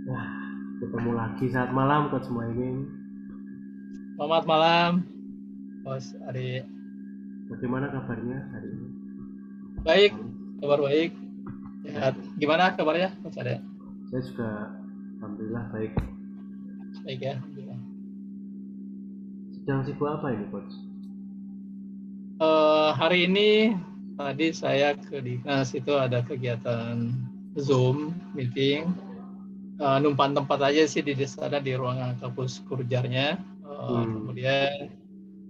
Wah, ketemu lagi saat malam Coach Muhaimin. Selamat malam, Bos Ari. Bagaimana kabarnya hari ini? Baik, Malam. kabar baik. Sehat. Gimana kabarnya, Bos Ari? Saya juga alhamdulillah baik. Baik ya. Alhamdulillah. Sedang sibuk apa ini Coach? Hari ini tadi saya ke dinas itu ada kegiatan Zoom meeting. Numpang tempat aja sih di sana di ruangan kampus Kurjarnya. Hmm. Kemudian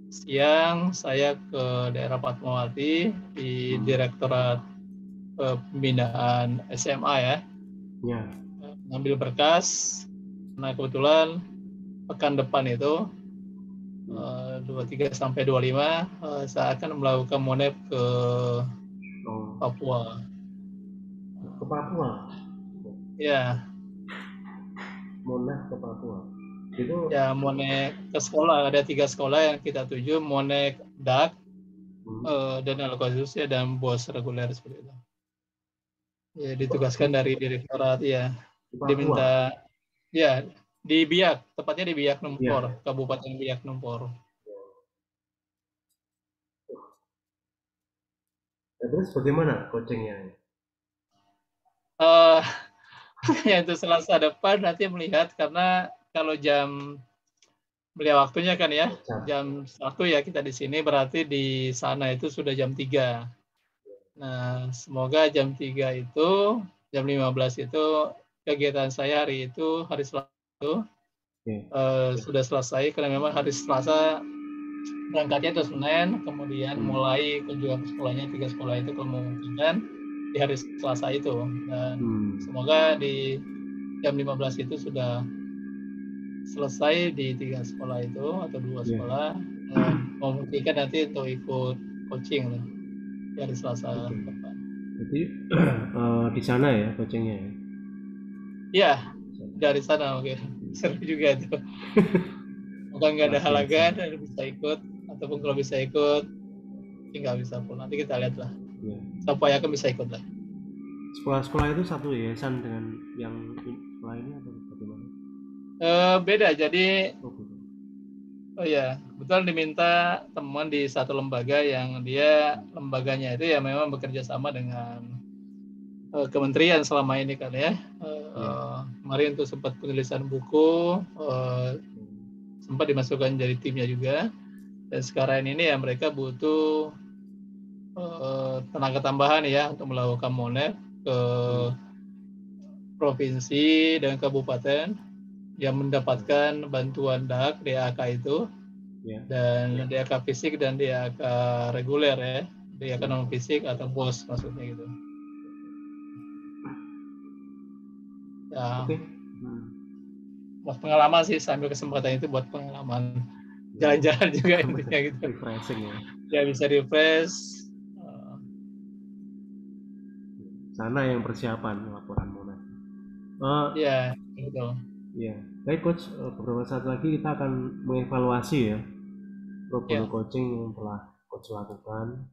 siang saya ke daerah Fatmawati di Direktorat Pembinaan SMA ya. Ya. Ngambil berkas. Nah kebetulan pekan depan itu 23 sampai 25 saya akan melakukan monep ke Oh, Papua. ke Papua. Ya, Monah ke Papua. Itu ya monep ke sekolah. Ada 3 sekolah yang kita tuju, monep DAK, dan alokasiusnya dan bos reguler seperti itu. Ya, ditugaskan di, dari direktorat ya. di Papua. Diminta ya di Biak, tepatnya di Biak Numpor, Ya. Kabupaten Biak Numpor. Ya, terus bagaimana coachingnya? Eh ya itu Selasa depan nanti melihat karena kalau jam beliau waktunya kan ya Jam. jam 1 ya kita di sini berarti di sana itu sudah jam 3. Nah, semoga jam 3 itu jam 15 itu kegiatan saya hari itu hari Selasa itu Oke. sudah selesai karena memang hari Selasa berangkatnya itu Senin, kemudian mulai kunjungan ke sekolahnya 3 sekolah itu kalau memungkinkan di hari Selasa itu dan semoga di jam 15 itu sudah selesai di 3 sekolah itu atau 2 sekolah memungkinkan nanti untuk ikut coaching di hari Selasa Oke. depan. Jadi di sana ya coachingnya ya? Iya, dari sana oke. Seru juga itu. Moga nggak ada Luar biasa. halangan dan bisa ikut ataupun kalau bisa ikut nggak bisa pun nanti kita lihat lah. Ya. Supaya aku bisa ikut lah. Sekolah-sekolah itu satu yayasan dengan yang sekolah ini atau bagaimana? Beda jadi Oh, gitu. oh ya kebetulan diminta teman di satu lembaga yang dia lembaganya itu ya memang bekerja sama dengan kementerian selama ini kan ya. Ya. Kemarin tuh sempat penulisan buku, sempat dimasukkan jadi timnya juga. Dan sekarang ini ya mereka butuh tenaga tambahan ya untuk melakukan monep ke provinsi dan kabupaten yang mendapatkan bantuan DAK, DAK itu, Ya. dan DAK fisik dan DAK reguler ya, DAK non fisik atau BOS maksudnya gitu. Ya, Oke. buat pengalaman sih, sambil kesempatan itu buat pengalaman Ya. jalan-jalan juga intinya gitu. Refreshing ya. Ya bisa refresh. Sana yang persiapan laporan Monas. Ya, gitu. Ya. Baik coach, beberapa saat lagi kita akan mengevaluasi ya pro bono Ya, coaching yang telah coach lakukan.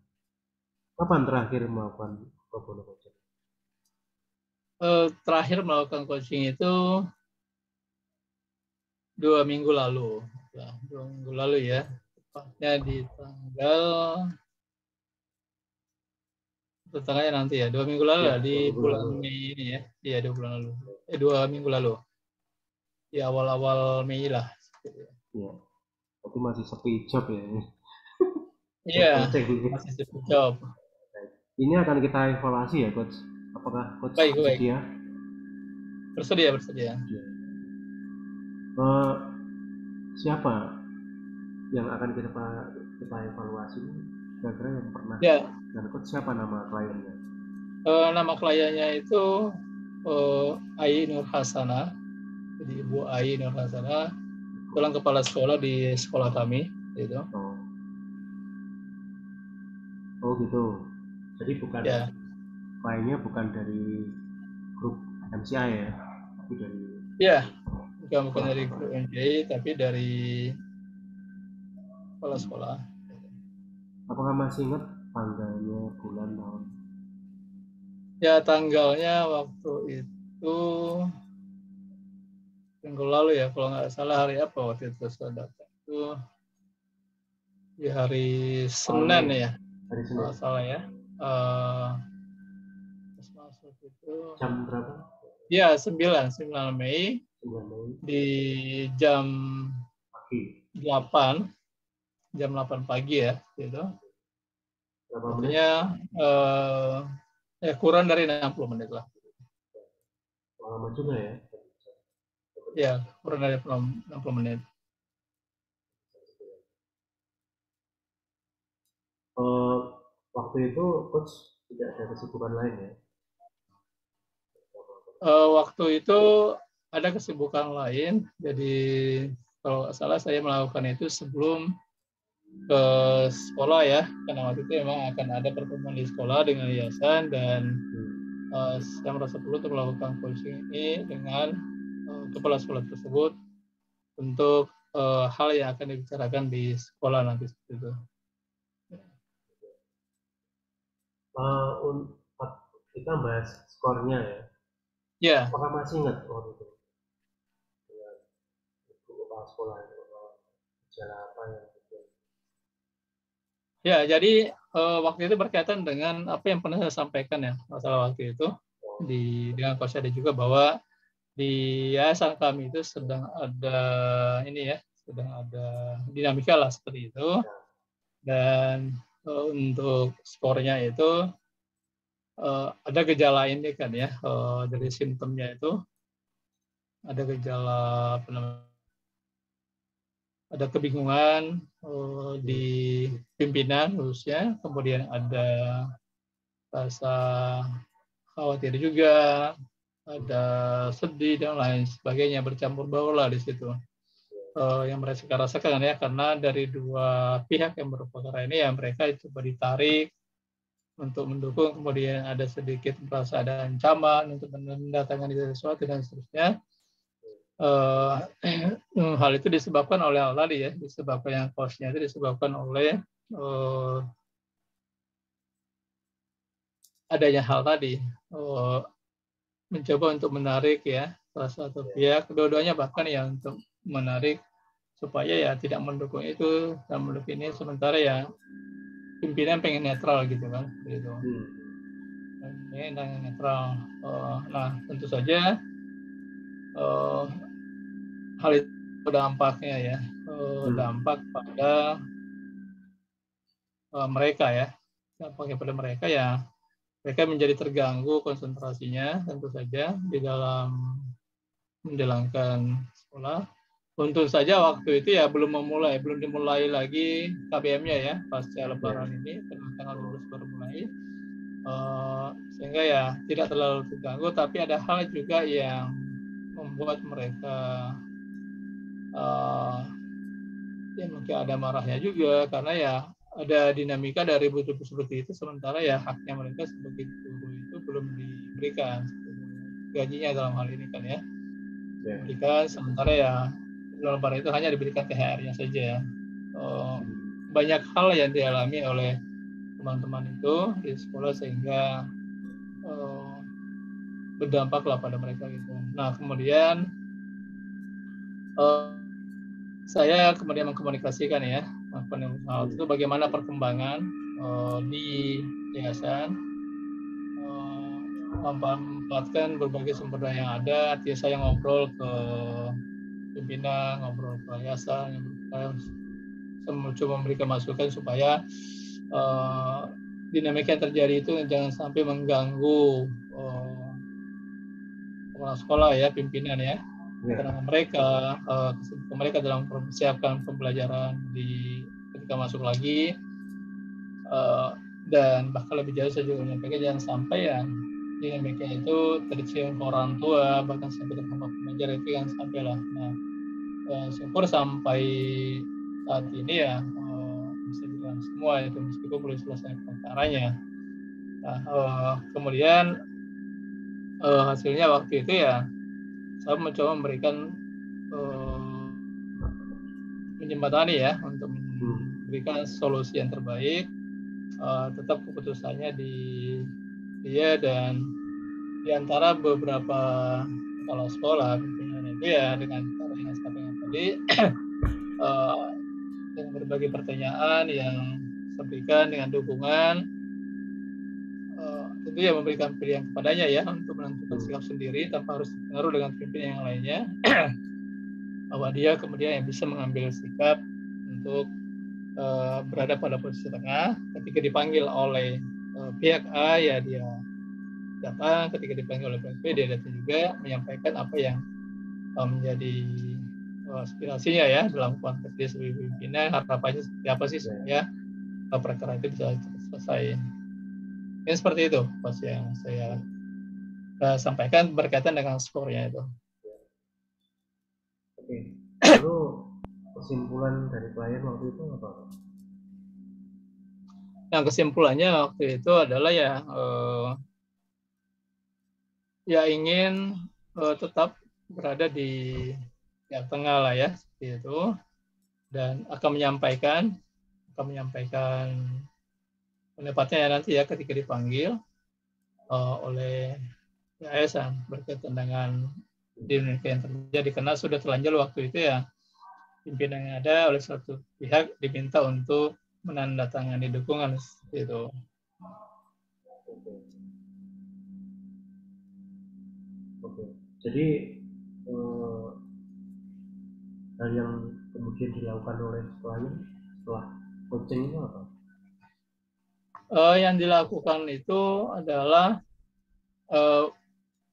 Kapan terakhir melakukan pro bono coaching? terakhir melakukan coaching itu 2 minggu lalu. Ya, 2 minggu lalu ya. Tepatnya di tanggalnya nanti ya, 2 minggu lalu Ya, lah, di 2 minggu bulan lalu. Mei ini ya. Iya, 2 bulan lalu. 2 minggu lalu. Di awal-awal Mei lah. Ya. Tapi masih sepi job ya. Job Iya, coaching. masih cukup job. Ini akan kita evaluasi ya coach. Apakah coach Baik, baik. bersedia? Bersedia, bersedia. Ya. Eh, siapa yang akan kita evaluasi? Kira-kira yang pernah Ya, dan coach siapa nama kliennya? nama kliennya itu Ai Nur Hasana. Jadi Ibu Ai Nur Hasana, tulang kepala sekolah di sekolah kami. Gitu. Oh, oh gitu. Jadi bukan Ya, kliennya bukan dari grup MCI ya, tapi dari ya, bukan sekolah dari sekolah. grup MJI, tapi dari kepala sekolah. Apakah masih ingat tanggalnya, bulan, tahun? Ya, tanggalnya waktu itu minggu lalu ya, kalau nggak salah hari apa waktu itu saya datang itu di hari Senin ya, hari Senin. nggak salah ya. Masuk itu jam berapa? Ya 9 Mei 9 Mei di jam pagi. 8 pagi ya gitu. Berapa Artinya kurang dari 60 menit lah. Lama juga ya. Ya, kurang dari 60 menit. Waktu itu coach tidak ada kesibukan lain ya? Waktu itu ada kesibukan lain, jadi kalau nggak salah saya melakukan itu sebelum ke sekolah ya, karena waktu itu memang akan ada pertemuan di sekolah dengan yayasan dan saya merasa perlu untuk melakukan coaching ini dengan kepala sekolah tersebut untuk hal yang akan dibicarakan di sekolah nanti seperti itu. Kita bahas skornya ya. Ya. Apakah masih ingat waktu itu? Kepala sekolah itu bicara apa yang Ya, jadi waktu itu berkaitan dengan apa yang pernah saya sampaikan ya, masalah waktu itu dengan Coach Ade juga, bahwa di yayasan kami itu sedang ada dinamika lah seperti itu, dan untuk skornya itu ada gejala ini kan ya, dari simptomnya itu ada gejala apa namanya, ada kebingungan di pimpinan khususnya, kemudian ada rasa khawatir juga, ada sedih dan lain sebagainya, bercampur baur lah di situ. Yang mereka rasakan ya, karena dari dua pihak yang berperkara ini ya, mereka coba ditarik untuk mendukung, kemudian ada sedikit merasa ada ancaman untuk mendatangkan sesuatu dan seterusnya. Hal itu disebabkan oleh hal tadi ya, disebabkan yang cost-nya itu disebabkan oleh adanya hal tadi, mencoba untuk menarik ya salah satu pihak, kedua-duanya bahkan ya, untuk menarik supaya ya tidak mendukung itu dan mendukung ini, sementara ya pimpinan pengen netral gitu kan, gitu. Pengen netral. Nah, tentu saja hal itu dampaknya ya, dampak pada mereka ya, dampaknya pada mereka ya, mereka menjadi terganggu konsentrasinya tentu saja di dalam menjalankan sekolah. Untung saja waktu itu ya belum dimulai lagi KBM-nya ya, pasca Lebaran ini, tanggal 12 baru mulai, sehingga ya tidak terlalu terganggu, tapi ada hal juga yang membuat mereka ya mungkin ada marahnya juga, karena ya ada dinamika dari ribut-ribut seperti itu, sementara ya haknya mereka sebagai guru itu belum diberikan, gajinya dalam hal ini kan ya, diberikan, sementara ya Lebaran itu hanya diberikan THR-nya saja. Banyak hal yang dialami oleh teman-teman itu di sekolah sehingga berdampak lah pada mereka gitu. Nah, kemudian saya kemudian mengkomunikasikan ya, hal itu bagaimana perkembangan di yayasan, memanfaatkan berbagai sumber daya yang ada. Artinya saya ngobrol ke pimpinan, ngobrol ke yayasan, mencoba memberikan masukan supaya dinamika yang terjadi itu jangan sampai mengganggu kepala sekolah ya, pimpinan ya, karena mereka dalam mempersiapkan pembelajaran ketika masuk lagi, dan bahkan lebih jauh saya juga menyampaikan jangan sampai ya dinamika itu tercium ke orang tua, bahkan sampai ke tempat pengajar, itu yang sampai lah. Nah, syukur sampai saat ini ya bisa dilakukan semua itu, meskipun belum selesai perkaranya. Nah, kemudian hasilnya waktu itu ya saya mencoba memberikan menjembatani ya, untuk memberikan solusi yang terbaik. Tetap keputusannya di dia dan di antara beberapa kepala sekolah pimpinan Iya, dengan cara yang sampaikan tadi, dengan berbagai pertanyaan yang sampaikan dengan dukungan, tentu ya memberikan pilihan kepadanya ya untuk menentukan sikap sendiri tanpa harus terpengaruh dengan pimpinan yang lainnya, bahwa dia kemudian yang bisa mengambil sikap untuk berada pada posisi tengah. Ketika dipanggil oleh pihak A ya dia datang, ketika dipanggil oleh pihak B dia datang juga, menyampaikan apa yang menjadi aspirasinya ya dalam konteks dia sebagai pimpinan, harapannya seperti apa sih supaya perkara itu bisa selesai. Ini seperti itu pas yang saya sampaikan berkaitan dengan skornya itu. Oke. Lalu kesimpulan dari klien waktu itu apa? Nah, kesimpulannya waktu itu adalah ya ingin tetap berada di tengah lah ya seperti itu, dan akan menyampaikan pendapatnya nanti ya ketika dipanggil oleh yayasan berkaitan dengan dinamika yang terjadi, karena sudah terlanjur waktu itu ya pimpinan yang ada oleh suatu pihak diminta untuk menandatangani dukungan itu. Oke. Jadi hal yang kemudian dilakukan oleh klien setelah coaching itu apa? Yang dilakukan itu adalah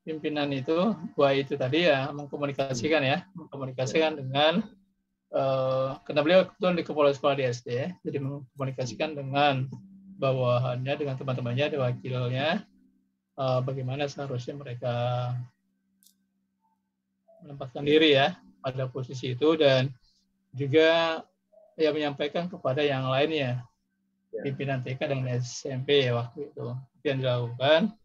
pimpinan itu, buat itu tadi ya mengkomunikasikan dengan karena beliau kebetulan di kepala sekolah di SD, jadi mengkomunikasikan dengan bawahannya, dengan teman-temannya, ada wakilnya, bagaimana seharusnya mereka menempatkan diri ya pada posisi itu, dan juga ya menyampaikan kepada yang lainnya, pimpinan TK dan SMP ya waktu itu yang dilakukan.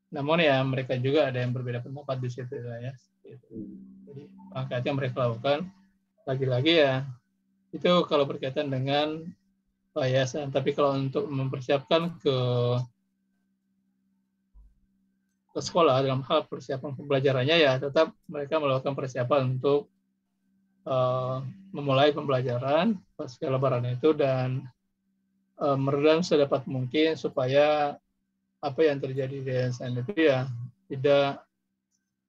Namun ya mereka juga ada yang berbeda pendapat di situ ya. Jadi langkah yang mereka lakukan lagi-lagi ya itu kalau berkaitan dengan yayasan. Tapi kalau untuk mempersiapkan ke sekolah dalam hal persiapan pembelajarannya ya tetap mereka melakukan persiapan untuk memulai pembelajaran pasca Lebaran itu, dan meredam sedapat mungkin supaya apa yang terjadi di yayasan itu ya tidak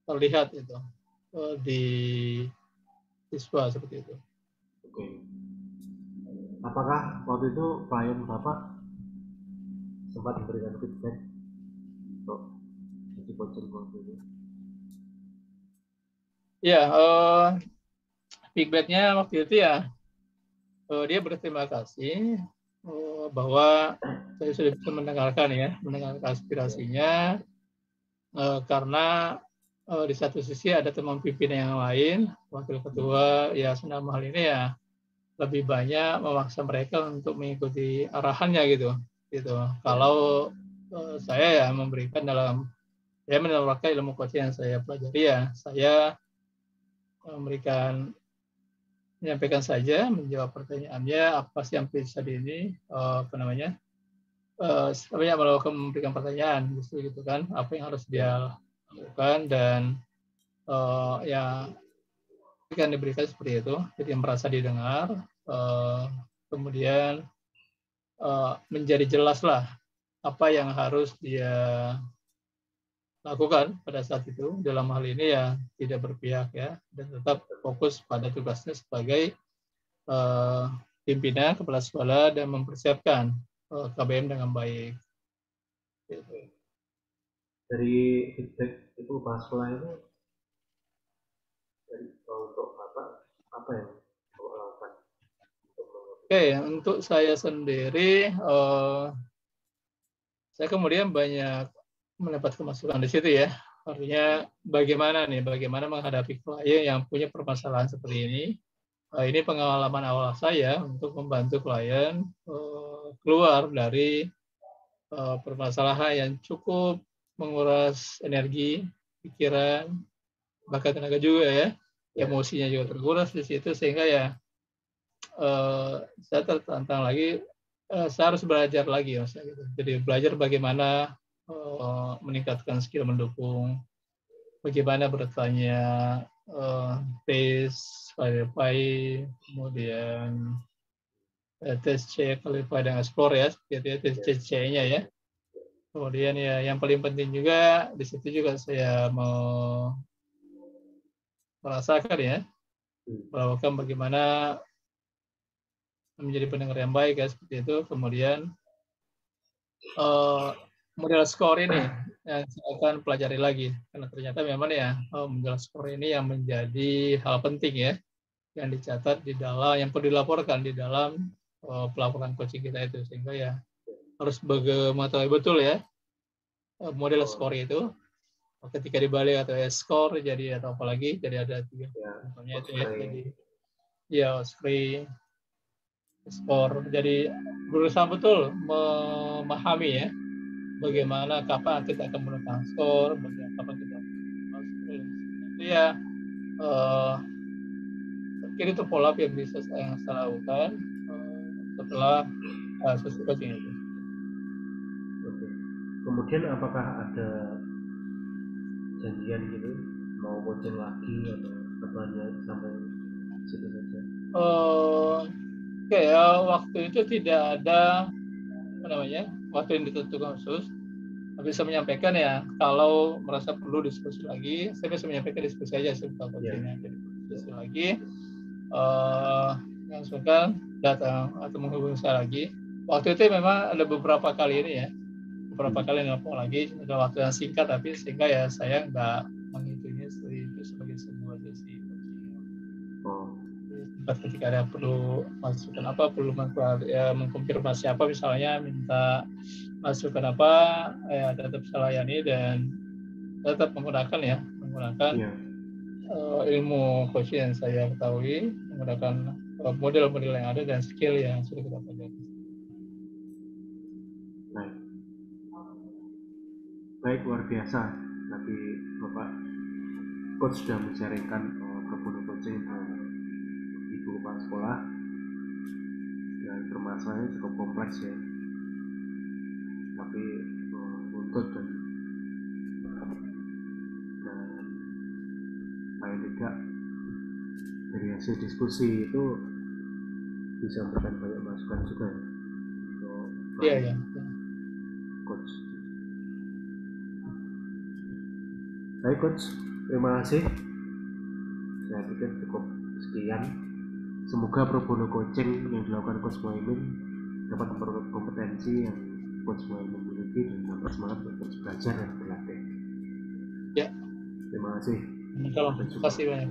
terlihat itu di siswa seperti itu. Oke. Apakah waktu itu klien Bapak sempat memberikan feedback untuk sesi coaching waktu itu? Ya, feedbacknya waktu itu ya dia berterima kasih bahwa saya sudah bisa mendengarkan aspirasinya, karena di satu sisi ada teman pimpinan yang lain, wakil ketua ya dalam hal ini ya lebih banyak memaksa mereka untuk mengikuti arahannya gitu. Kalau saya ya memberikan menerapkan ilmu coaching yang saya pelajari ya, saya menyampaikan saja, menjawab pertanyaannya apa sih yang bisa memberikan pertanyaan gitu kan, apa yang harus dia lakukan, dan ya kan diberikan seperti itu, jadi merasa didengar, kemudian menjadi jelas lah apa yang harus dia lakukan pada saat itu, dalam hal ini ya tidak berpihak ya, dan tetap fokus pada tugasnya sebagai pimpinan kepala sekolah dan mempersiapkan KBM dengan baik. Dari feedback itu pas sekolah itu dari untuk apa yang Bapak lakukan? Oke, untuk saya sendiri saya kemudian banyak mendapat masukan di situ ya. Artinya bagaimana menghadapi klien yang punya permasalahan seperti ini. Ini pengalaman awal saya untuk membantu klien keluar dari permasalahan yang cukup menguras energi, pikiran, bahkan tenaga juga ya. Emosinya juga terkuras di situ, sehingga ya saya tertantang lagi, saya harus belajar lagi mas. Jadi belajar bagaimana meningkatkan skill mendukung bagaimana bertanya tes, verify, kemudian tes C, qualify, dan explore ya, seperti itu tes C-nya ya. Kemudian ya yang paling penting juga di situ juga saya mau merasakan ya, melakukan bagaimana menjadi pendengar yang baik ya, seperti itu. Kemudian model skor ini yang saya akan pelajari lagi, karena ternyata memang ya model skor ini yang menjadi hal penting ya, yang dicatat di dalam, yang perlu dilaporkan di dalam pelaporan coaching kita itu, sehingga ya harus mengetahui betul ya model skor itu ketika dibalik atau skor jadi atau apalagi jadi ada 3 contohnya itu ya, jadi ya free skor, jadi berusaha betul memahami ya bagaimana kapan kita akan menggunakan skor, bagaimana kapan kita akan skor. Itu ya mungkin itu pola yang bisa saya lakukan setelah sesi coaching itu. Oke. Kemudian apakah ada janjian gitu mau coaching lagi atau hanya sampai situ saja? Ya waktu itu tidak ada waktu yang ditentukan khusus. Tapi saya menyampaikan ya, kalau merasa perlu diskusi lagi, saya bisa menyampaikan diskusi aja sebentar coachingnya. Jadi diskusi lagi, langsungkan datang atau menghubungi saya lagi. Waktu itu memang ada beberapa kali ini ya, beberapa kali nelfon lagi, ada waktu yang singkat, tapi sehingga ya saya nggak menghitungnya itu sebagai sebuah sesi coaching. Ketika ada perlu masukan apa, perlu mengkonfirmasi apa, misalnya minta masukan apa, ya tetap saya layani dan tetap menggunakan ilmu coaching yang saya ketahui, menggunakan model-model yang ada dan skill yang sudah kita pelajari. Baik, luar biasa. Tadi Bapak Coach sudah menyarankan pro bono coaching ibu kepala sekolah, dan permasalahannya cukup kompleks ya, tapi untuk dan paling tidak dari hasil diskusi itu bisa memberikan banyak masukan juga ya untuk Coach. Baik Coach, terima kasih. Saya pikir cukup sekian. Semoga pro bono coaching yang dilakukan Coach Muhaimin dapat memperoleh kompetensi yang Coach Muhaimin miliki dan menambah semangat untuk terus belajar dan berlatih. Ya. Terima kasih. Terima kasih banyak.